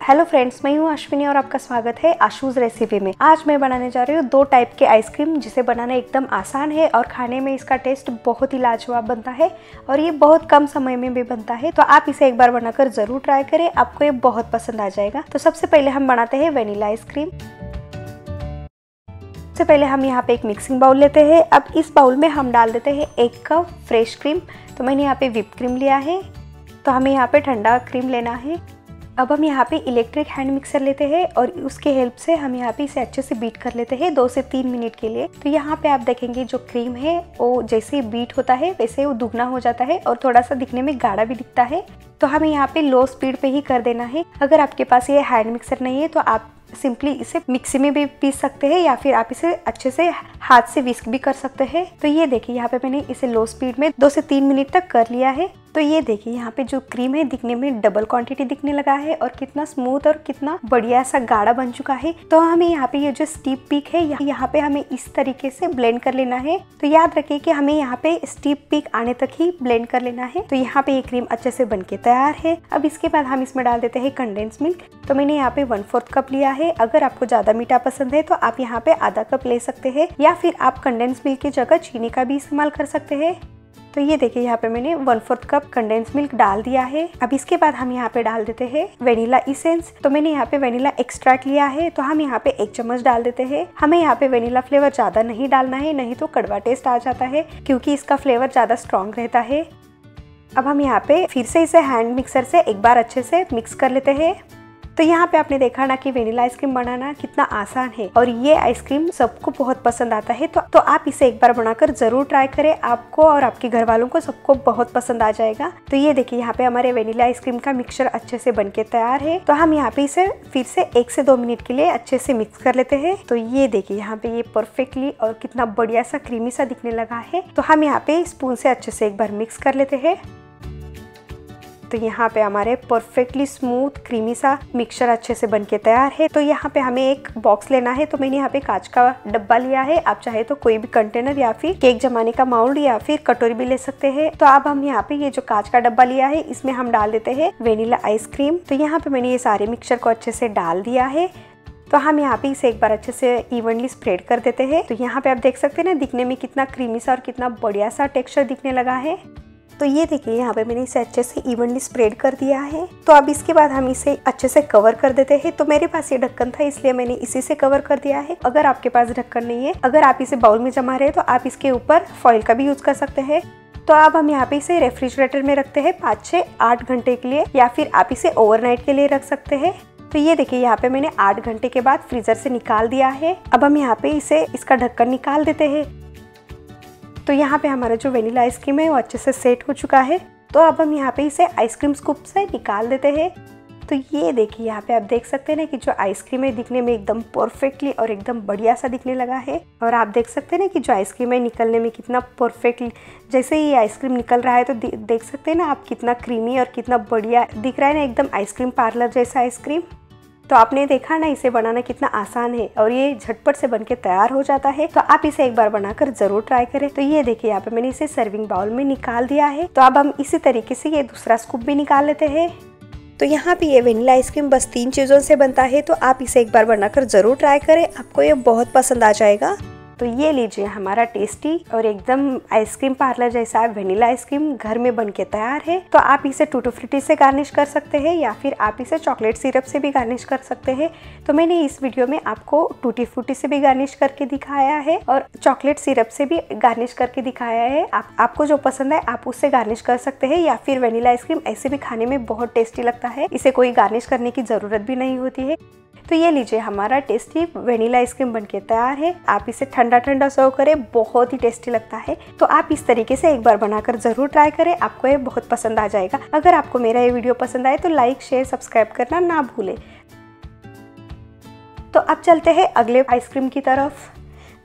Hello friends, मैं हूँ अश्विनी और आपका स्वागत है आशूज़ रेसिपी में। आज मैं बनाने जा रही हूँ दो टाइप के आइसक्रीम, जिसे बनाना एकदम आसान है और खाने में इसका टेस्ट बहुत ही लाजवाब बनता है और ये बहुत कम समय में भी बनता है। तो आप इसे एक बार बनाकर ज़रूर ट्राई करें, आपको ये बहुत पसंद आ जाएगा। तो सबसे पहले हम बनाते हैं वेनिला आइसक्रीम। सबसे पहले हम यहाँ पे एक मिक्सिंग बाउल लेते हैं। अब इस बाउल में हम डाल देते हैं 1 कप फ्रेश क्रीम। तो मैंने यहाँ पे व्हिप क्रीम लिया है, तो हमें यहाँ पे ठंडा क्रीम लेना है। अब हम यहाँ पे इलेक्ट्रिक हैंड मिक्सर लेते हैं और उसके हेल्प से हम यहाँ पे इसे अच्छे से बीट कर लेते हैं 2 से 3 मिनट के लिए। तो यहाँ पे आप देखेंगे जो क्रीम है वो जैसे बीट होता है वैसे वो दुगना हो जाता है और थोड़ा सा दिखने में गाढ़ा भी दिखता है। तो हमें यहाँ पे लो स्पीड पे ही कर देना है। अगर आपके पास ये हैंड मिक्सर नहीं है तो आप सिंपली इसे मिक्सी में भी पीस सकते हैं या फिर आप इसे अच्छे से हाथ से विस्क भी कर सकते हैं। तो ये देखिए यहाँ पे मैंने इसे लो स्पीड में 2 से 3 मिनट तक कर लिया है। तो ये देखिए यहाँ पे जो क्रीम है दिखने में डबल क्वांटिटी दिखने लगा है और कितना स्मूथ और कितना बढ़िया सा गाढ़ा बन चुका है। तो हमें यहाँ पे ये जो स्टीप पीक है यहाँ पे हमें इस तरीके से ब्लेंड कर लेना है। तो याद रखिए कि हमें यहाँ पे स्टीप पीक आने तक ही ब्लेंड कर लेना है। तो यहाँ पे ये क्रीम अच्छे से बन के तैयार है। अब इसके बाद हम इसमें डाल देते हैं कंडेंस मिल्क। तो मैंने यहाँ पे 1/4 कप लिया है। अगर आपको ज्यादा मीठा पसंद है तो आप यहाँ पे आधा कप ले सकते हैं या फिर आप कंडेंस मिल्क की जगह चीनी का भी इस्तेमाल कर सकते हैं। तो ये देखिए यहाँ पे मैंने 1/4 कप कंडेंस मिल्क डाल दिया है। अब इसके बाद हम यहाँ पे डाल देते हैं वेनिला इसेंस। तो मैंने यहाँ पे वेनिला एक्सट्रैक्ट लिया है, तो हम यहाँ पे 1 चम्मच डाल देते हैं। हमें यहाँ पे वेनिला फ्लेवर ज्यादा नहीं डालना है, नहीं तो कड़वा टेस्ट आ जाता है क्योंकि इसका फ्लेवर ज्यादा स्ट्रॉन्ग रहता है। अब हम यहाँ पे फिर से इसे हैंड मिक्सर से एक बार अच्छे से मिक्स कर लेते हैं। तो यहाँ पे आपने देखा ना कि वेनिला आइसक्रीम बनाना कितना आसान है और ये आइसक्रीम सबको बहुत पसंद आता है। तो आप इसे एक बार बनाकर जरूर ट्राई करें, आपको और आपके घर वालों को सबको बहुत पसंद आ जाएगा। तो ये देखिए यहाँ पे हमारे वेनिला आइसक्रीम का मिक्सचर अच्छे से बनके तैयार है। तो हम यहाँ पे इसे फिर से 1 से 2 मिनट के लिए अच्छे से मिक्स कर लेते हैं। तो ये देखिए यहाँ पे ये परफेक्टली और कितना बढ़िया सा क्रीमी सा दिखने लगा है। तो हम यहाँ पे स्पून से अच्छे से एक बार मिक्स कर लेते हैं। तो यहाँ पे हमारे परफेक्टली स्मूथ क्रीमी सा मिक्सचर अच्छे से बनके तैयार है। तो यहाँ पे हमें एक बॉक्स लेना है। तो मैंने यहाँ पे कांच का डब्बा लिया है, आप चाहे तो कोई भी कंटेनर या फिर केक जमाने का माउल्ड या फिर कटोरी भी ले सकते हैं। तो अब हम यहाँ पे ये जो कांच का डब्बा लिया है इसमें हम डाल देते हैं वेनिला आइसक्रीम। तो यहाँ पे मैंने ये सारे मिक्सचर को अच्छे से डाल दिया है। तो हम यहाँ पे इसे एक बार अच्छे से इवनली स्प्रेड कर देते हैं। तो यहाँ पे आप देख सकते हैं ना दिखने में कितना क्रीमी सा और कितना बढ़िया सा टेक्सचर दिखने लगा है। तो ये देखिए यहाँ पे मैंने इसे अच्छे से इवनली स्प्रेड कर दिया है। तो अब इसके बाद हम इसे अच्छे से कवर कर देते हैं। तो मेरे पास ये ढक्कन था इसलिए मैंने इसी से कवर कर दिया है। अगर आपके पास ढक्कन नहीं है, अगर आप इसे बाउल में जमा रहे हैं तो आप इसके ऊपर फॉइल का भी यूज कर सकते हैं। तो अब हम यहाँ पे इसे रेफ्रिजरेटर में रखते हैं 5 से 8 घंटे के लिए, या फिर आप इसे ओवरनाइट के लिए रख सकते हैं। तो ये देखिए यहाँ पे मैंने 8 घंटे के बाद फ्रीजर से निकाल दिया है। अब हम यहाँ पे इसे इसका ढक्कन निकाल देते हैं। तो यहाँ पे हमारा जो वेनिला आइसक्रीम है वो अच्छे से सेट हो चुका है। तो अब हम यहाँ पे इसे आइसक्रीम स्कूप से निकाल देते हैं। तो ये देखिए यहाँ पे आप देख सकते हैं ना कि जो आइसक्रीम है दिखने में एकदम परफेक्टली और एकदम बढ़िया सा दिखने लगा है। और आप देख सकते हैं ना कि जो आइसक्रीम है निकलने में कितना परफेक्टली, जैसे ही आइसक्रीम निकल रहा है तो देख सकते हैं ना आप कितना क्रीमी और कितना बढ़िया दिख रहा है ना, एकदम आइसक्रीम पार्लर जैसा आइसक्रीम। तो आपने देखा ना इसे बनाना कितना आसान है और ये झटपट से बनके तैयार हो जाता है। तो आप इसे एक बार बनाकर जरूर ट्राई करें। तो ये देखिए यहाँ पे मैंने इसे सर्विंग बाउल में निकाल दिया है। तो अब हम इसी तरीके से ये दूसरा स्कूप भी निकाल लेते हैं। तो यहाँ पे ये वेनिला आइसक्रीम बस 3 चीज़ों से बनता है। तो आप इसे एक बार बनाकर जरूर ट्राई करें, आपको ये बहुत पसंद आ जाएगा। तो ये लीजिए हमारा टेस्टी और एकदम आइसक्रीम पार्लर जैसा वेनिला आइसक्रीम घर में बनके तैयार है। तो आप इसे टूटी फ्रूटी से गार्निश कर सकते हैं या फिर आप इसे चॉकलेट सिरप से भी गार्निश कर सकते हैं। तो मैंने इस वीडियो में आपको टूटी फ्रूटी से भी गार्निश करके दिखाया है और चॉकलेट सिरप से भी गार्निश करके दिखाया है। आपको जो पसंद है आप उससे गार्निश कर सकते हैं, या फिर वेनिला आइसक्रीम ऐसे भी खाने में बहुत टेस्टी लगता है, इसे कोई गार्निश करने की जरूरत भी नहीं होती है। तो ये लीजिए हमारा टेस्टी वेनिला आइसक्रीम बनके तैयार है। आप इसे ठंडा ठंडा सर्व करें, बहुत ही टेस्टी लगता है। तो आप इस तरीके से एक बार बनाकर जरूर ट्राई करें, आपको ये बहुत पसंद आ जाएगा। अगर आपको मेरा ये वीडियो पसंद आए तो लाइक शेयर सब्सक्राइब करना ना भूलें। तो अब चलते हैं अगले आइसक्रीम की तरफ।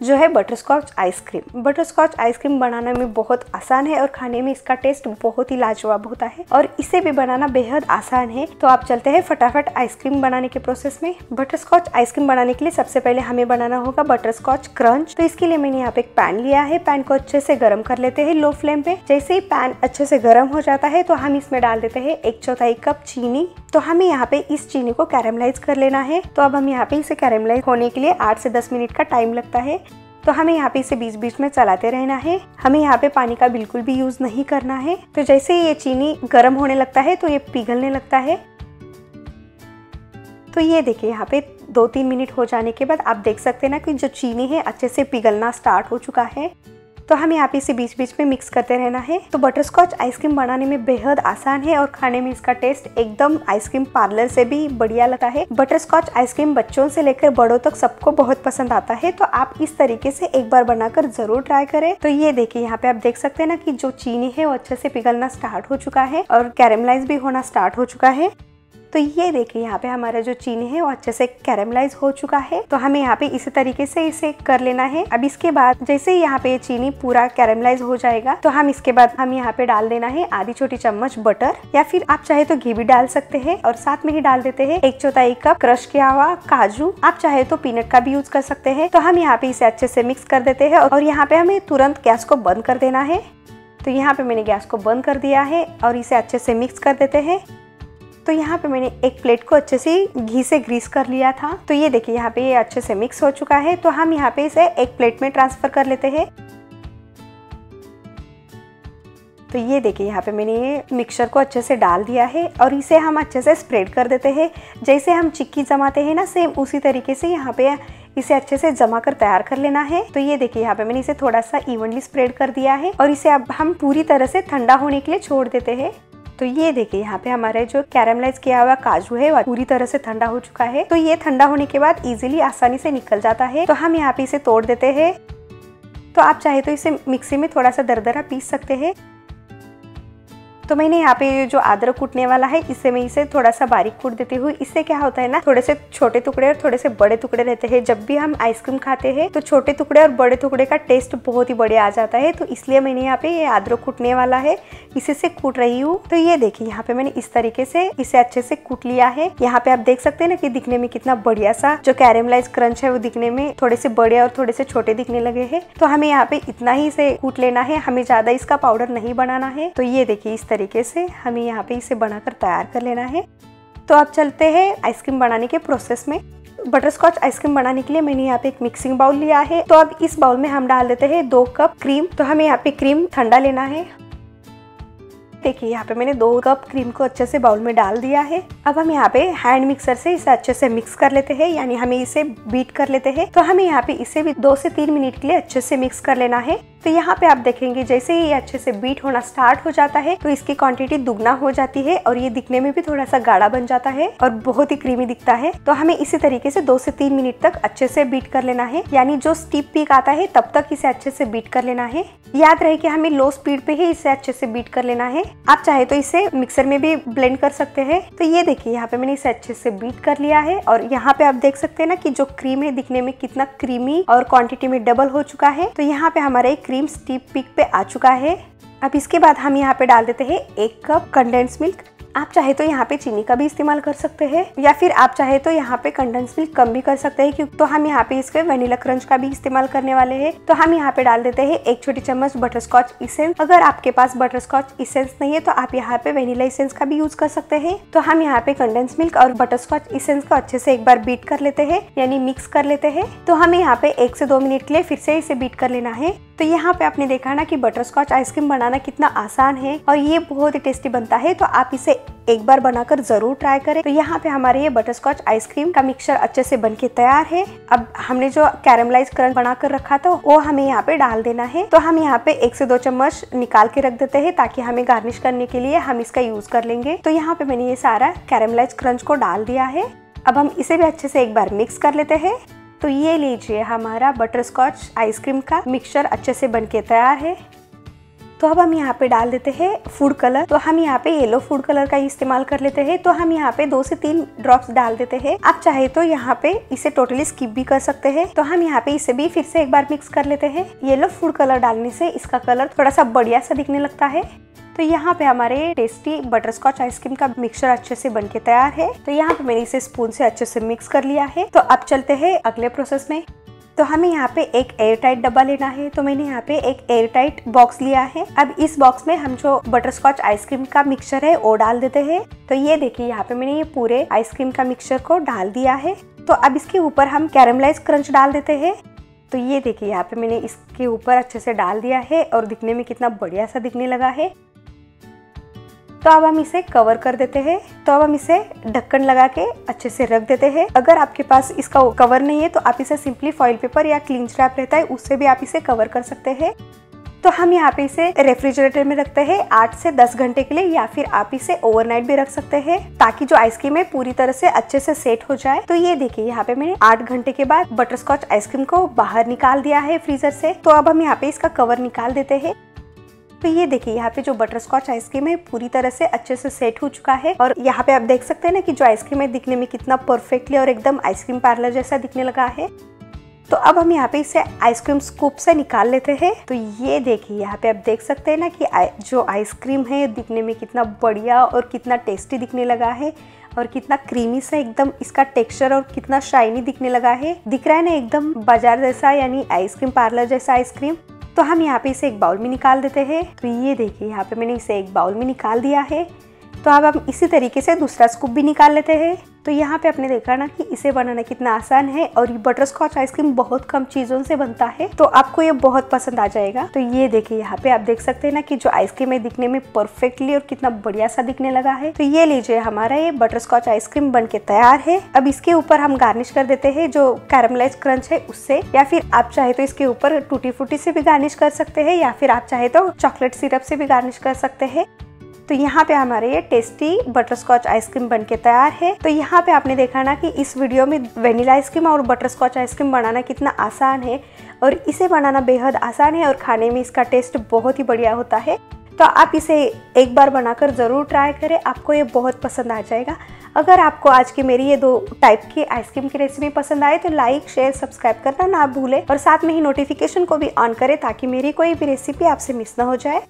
जो है butterscotch ice cream. Butterscotch ice cream बनाने में बहुत आसान है और खाने में इसका टेस्ट बहुत ही लाजवाब होता है और इसे भी बनाना बेहद आसान है। तो आप चलते हैं फटाफट आइसक्रीम बनाने के प्रोसेस में। बटर स्कॉच आइसक्रीम बनाने के लिए सबसे पहले हमें बनाना होगा बटर स्कॉच क्रंच। तो इसके लिए मैंने यहाँ पे एक पैन लिया है। पैन को अच्छे से गर्म कर लेते हैं लो फ्लेम पे। जैसे ही पैन अच्छे से गर्म हो जाता है तो हम इसमें डाल देते हैं 1/4 कप चीनी। तो हमें यहाँ पे इस चीनी को कैरेमलाइज कर लेना है। तो अब हम यहाँ पे इसे कैरेमलाइज होने के लिए 8 से 10 मिनट का टाइम लगता है। तो हमें यहाँ पे इसे बीच बीच में चलाते रहना है। हमें यहाँ पे पानी का बिल्कुल भी यूज नहीं करना है। तो जैसे ये चीनी गर्म होने लगता है तो ये पिघलने लगता है। तो ये देखिए यहाँ पे 2-3 मिनट हो जाने के बाद आप देख सकते हैं ना कि जो चीनी है अच्छे से पिघलना स्टार्ट हो चुका है। तो हमें यहाँ पे इसे बीच बीच में मिक्स करते रहना है। तो बटर स्कॉच आइसक्रीम बनाने में बेहद आसान है और खाने में इसका टेस्ट एकदम आइसक्रीम पार्लर से भी बढ़िया लगता है। बटर स्कॉच आइसक्रीम बच्चों से लेकर बड़ों तक सबको बहुत पसंद आता है। तो आप इस तरीके से एक बार बनाकर जरूर ट्राई करें। तो ये देखिए यहाँ पे आप देख सकते हैं ना कि जो चीनी है वो अच्छे से पिघलना स्टार्ट हो चुका है और कैरेमलाइज भी होना स्टार्ट हो चुका है। तो ये देखिए यहाँ पे हमारा जो चीनी है वो अच्छे से कैरेमलाइज हो चुका है। तो हमें यहाँ पे इसी तरीके से इसे कर लेना है। अब इसके बाद जैसे यहाँ पे चीनी पूरा कैरेमलाइज हो जाएगा तो हम इसके बाद हम यहाँ पे डाल देना है आधी छोटी चम्मच बटर, या फिर आप चाहे तो घी भी डाल सकते हैं। और साथ में ही डाल देते हैं 1/4 कप क्रश किया हुआ काजू। आप चाहे तो पीनट का भी यूज कर सकते हैं। तो हम यहाँ पे इसे अच्छे से मिक्स कर देते हैं और यहाँ पे हमें तुरंत गैस को बंद कर देना है। तो यहाँ पे मैंने गैस को बंद कर दिया है और इसे अच्छे से मिक्स कर देते हैं। तो यहाँ पे मैंने एक प्लेट को अच्छे से घी से ग्रीस कर लिया था। तो ये देखिए यहाँ पे ये अच्छे से मिक्स हो चुका है। तो हम यहाँ पे इसे एक प्लेट में ट्रांसफर कर लेते हैं। तो ये देखिए यहाँ पे मैंने ये मिक्सचर को अच्छे से डाल दिया है और इसे हम अच्छे से स्प्रेड कर देते हैं। जैसे हम चिक्की जमाते हैं ना, सेम उसी तरीके से यहाँ पे इसे अच्छे से जमा कर तैयार कर लेना है। तो ये देखिए यहाँ पे मैंने इसे थोड़ा सा इवनली स्प्रेड कर दिया है और इसे अब हम पूरी तरह से ठंडा होने के लिए छोड़ देते हैं। तो ये देखिए यहाँ पे हमारा जो कैरेमलाइज किया हुआ काजू है वो पूरी तरह से ठंडा हो चुका है। तो ये ठंडा होने के बाद इजीली आसानी से निकल जाता है। तो हम यहाँ पे इसे तोड़ देते हैं। तो आप चाहे तो इसे मिक्सी में थोड़ा सा दरदरा पीस सकते हैं। तो मैंने यहाँ पे जो अदरक कूटने वाला है इससे मैं इसे थोड़ा सा बारीक कूट देती हूँ। इससे क्या होता है ना, थोड़े से छोटे टुकड़े और थोड़े से बड़े टुकड़े रहते हैं। जब भी हम आइसक्रीम खाते हैं तो छोटे टुकड़े और बड़े टुकड़े का टेस्ट बहुत ही बढ़िया आ जाता है। तो इसलिए मैंने यहाँ पे ये अदरक कूटने वाला है इसी से कूट रही हूँ। तो ये देखिए यहाँ पे मैंने इस तरीके से इसे अच्छे से कूट लिया है। यहाँ पे आप देख सकते हैं ना कि दिखने में कितना बढ़िया सा जो कैरेमलाइज क्रंच है वो दिखने में थोड़े से बड़े और थोड़े से छोटे दिखने लगे हैं। तो हमें यहाँ पे इतना ही इसे कूट लेना है, हमें ज्यादा इसका पाउडर नहीं बनाना है। तो ये देखिए इस तरीके से हमें यहाँ पे इसे बनाकर तैयार कर लेना है। तो अब चलते हैं आइसक्रीम बनाने के प्रोसेस में। बटर स्कॉच आइसक्रीम बनाने के लिए मैंने यहाँ पे एक मिक्सिंग बाउल लिया है। तो अब इस बाउल में हम डाल देते हैं 2 कप क्रीम। तो हमें यहाँ पे क्रीम ठंडा लेना है। देखिए यहाँ पे मैंने 2 कप क्रीम को अच्छे से बाउल में डाल दिया है। अब हम यहाँ पे हैंड मिक्सर से इसे अच्छे से मिक्स कर लेते हैं, यानी हमें इसे बीट कर लेते हैं। तो हमें यहाँ पे इसे भी 2 से 3 मिनट के लिए अच्छे से मिक्स कर लेना है। तो यहाँ पे आप देखेंगे जैसे ही ये अच्छे से बीट होना स्टार्ट हो जाता है तो इसकी क्वांटिटी दुगना हो जाती है और ये दिखने में भी थोड़ा सा गाढ़ा बन जाता है और बहुत ही क्रीमी दिखता है। तो हमें इसी तरीके से 2 से 3 मिनट तक अच्छे से बीट कर लेना है, यानी जो स्टीप पीक आता है तब तक इसे अच्छे से बीट कर लेना है। याद रहे कि हमें लो स्पीड पे ही इसे अच्छे से बीट कर लेना है। आप चाहे तो इसे मिक्सर में भी ब्लेंड कर सकते हैं। तो ये देखिए यहाँ पे मैंने इसे अच्छे से बीट कर लिया है और यहाँ पे आप देख सकते हैं ना कि जो क्रीम है दिखने में कितना क्रीमी और क्वांटिटी में डबल हो चुका है। तो यहाँ पे हमारा क्रीम स्टीप पीक पे आ चुका है। अब इसके बाद हम यहाँ पे डाल देते हैं 1 कप कंडेंस मिल्क। आप चाहे तो यहाँ पे चीनी का भी इस्तेमाल कर सकते हैं या फिर आप चाहे तो यहाँ पे कंडेंस मिल्क कम भी कर सकते हैं, क्योंकि तो हम यहाँ पे इसके वनीला क्रंच का भी इस्तेमाल करने वाले हैं। तो हम यहाँ पे डाल देते हैं 1 छोटी चम्मच बटर स्कॉच इसेंस। अगर आपके पास बटर स्कॉच इसेंस नहीं है तो आप यहाँ पे वनीला इसेंस का भी यूज कर सकते हैं। तो हम यहाँ पे कंडेंस मिल्क और बटर स्कॉच इसेंस को अच्छे से एक बार बीट कर लेते हैं, यानी मिक्स कर लेते हैं। तो हमें यहाँ पे 1 से 2 मिनट के लिए फिर से इसे बीट कर लेना है। तो यहाँ पे आपने देखा ना कि बटर स्कॉच आइसक्रीम बनाना कितना आसान है और ये बहुत ही टेस्टी बनता है। तो आप इसे एक बार बनाकर जरूर ट्राई करें। तो यहाँ पे हमारे ये बटर स्कॉच आइसक्रीम का मिक्सचर अच्छे से बनके तैयार है। अब हमने जो कैरेमलाइज क्रंच बनाकर रखा था वो हमें यहाँ पे डाल देना है। तो हम यहाँ पे 1 से 2 चम्मच निकाल के रख देते हैं ताकि हमें गार्निश करने के लिए हम इसका यूज कर लेंगे। तो यहाँ पे मैंने ये सारा कैरेमलाइज क्रंच को डाल दिया है। अब हम इसे भी अच्छे से एक बार मिक्स कर लेते हैं। तो ये लीजिए हमारा बटर स्कॉच आइसक्रीम का मिक्सचर अच्छे से बनके तैयार है। तो अब हम यहाँ पे डाल देते हैं फूड कलर। तो हम यहाँ पे येलो फूड कलर का इस्तेमाल कर लेते हैं। तो हम यहाँ पे 2 से 3 ड्रॉप्स डाल देते हैं। आप चाहे तो यहाँ पे इसे टोटली स्किप भी कर सकते हैं। तो हम यहाँ पे इसे भी फिर से एक बार मिक्स कर लेते हैं। येलो फूड कलर डालने से इसका कलर थोड़ा सा बढ़िया सा दिखने लगता है। तो यहाँ पे हमारे टेस्टी बटरस्कॉच आइसक्रीम का मिक्सचर अच्छे से बनके तैयार है। तो यहाँ पे मैंने इसे स्पून से अच्छे से मिक्स कर लिया है। तो अब चलते हैं अगले प्रोसेस में। तो हमें यहाँ पे एक एयर टाइट डब्बा लेना है। तो मैंने यहाँ पे एक एयर टाइट बॉक्स लिया है। अब इस बॉक्स में हम जो बटरस्कॉच आइसक्रीम का मिक्सचर है वो डाल देते हैं। तो ये देखिए यहाँ पे मैंने ये पूरे आइसक्रीम का मिक्सचर को डाल दिया है। तो अब इसके ऊपर हम कैरेमलाइज क्रंच डाल देते हैं। तो ये देखिए यहाँ पे मैंने इसके ऊपर अच्छे से डाल दिया है और दिखने में कितना बढ़िया सा दिखने लगा है। तो अब हम इसे कवर कर देते हैं। तो अब हम इसे ढक्कन लगा के अच्छे से रख देते हैं। अगर आपके पास इसका कवर नहीं है तो आप इसे सिंपली फॉइल पेपर या क्लिंच रैप रहता है उससे भी आप इसे कवर कर सकते हैं। तो हम यहाँ पे इसे रेफ्रिजरेटर में रखते हैं 8 से 10 घंटे के लिए, या फिर आप इसे ओवरनाइट भी रख सकते हैं ताकि जो आइसक्रीम है पूरी तरह से अच्छे से सेट हो जाए। तो ये देखिए यहाँ पे मैंने 8 घंटे के बाद बटरस्कॉच आइसक्रीम को बाहर निकाल दिया है फ्रीजर से। तो अब हम यहाँ पे इसका कवर निकाल देते हैं। तो ये देखिए यहाँ पे जो बटरस्कॉच आइसक्रीम है पूरी तरह से अच्छे से सेट हो चुका है। और यहाँ पे आप देख सकते हैं ना कि जो आइसक्रीम है दिखने में कितना परफेक्टली और एकदम आइसक्रीम पार्लर जैसा दिखने लगा है। तो अब हम यहाँ पे इसे आइसक्रीम स्कूप से निकाल लेते हैं। तो ये देखिए यहाँ पे आप देख सकते हैं ना कि जो आइसक्रीम है दिखने में कितना बढ़िया और कितना टेस्टी दिखने लगा है और कितना क्रीमी सा एकदम इसका टेक्सचर और कितना शाइनी दिखने लगा है। दिख रहा है ना एकदम बाजार जैसा यानी आइसक्रीम पार्लर जैसा आइसक्रीम। तो हम यहाँ पे इसे एक बाउल में निकाल देते हैं। तो ये देखिए यहाँ पे मैंने इसे एक बाउल में निकाल दिया है। तो अब हम इसी तरीके से दूसरा स्कूप भी निकाल लेते हैं। तो यहाँ पे आपने देखा ना कि इसे बनाना कितना आसान है और ये बटरस्कॉच आइसक्रीम बहुत कम चीज़ों से बनता है। तो आपको ये बहुत पसंद आ जाएगा। तो ये देखिए यहाँ पे आप देख सकते हैं ना कि जो आइसक्रीम है दिखने में परफेक्टली और कितना बढ़िया सा दिखने लगा है। तो ये लीजिए हमारा ये बटरस्कॉच आइसक्रीम बन के तैयार है। अब इसके ऊपर हम गार्निश कर देते हैं जो कैरेमलाइज क्रंच है उससे, या फिर आप चाहे तो इसके ऊपर टूटी फ्रूटी से भी गार्निश कर सकते हैं, या फिर आप चाहे तो चॉकलेट सिरप से भी गार्निश कर सकते हैं। तो यहाँ पे हमारे ये टेस्टी बटरस्कॉच आइसक्रीम बनके तैयार है। तो यहाँ पे आपने देखा ना कि इस वीडियो में वेनिला आइसक्रीम और बटरस्कॉच आइसक्रीम बनाना कितना आसान है और इसे बनाना बेहद आसान है और खाने में इसका टेस्ट बहुत ही बढ़िया होता है। तो आप इसे एक बार बनाकर ज़रूर ट्राई करें, आपको ये बहुत पसंद आ जाएगा। अगर आपको आज की मेरी ये 2 टाइप की आइसक्रीम की रेसिपी पसंद आए तो लाइक शेयर सब्सक्राइब करना ना भूलें और साथ में ही नोटिफिकेशन को भी ऑन करें ताकि मेरी कोई भी रेसिपी आपसे मिस ना हो जाए।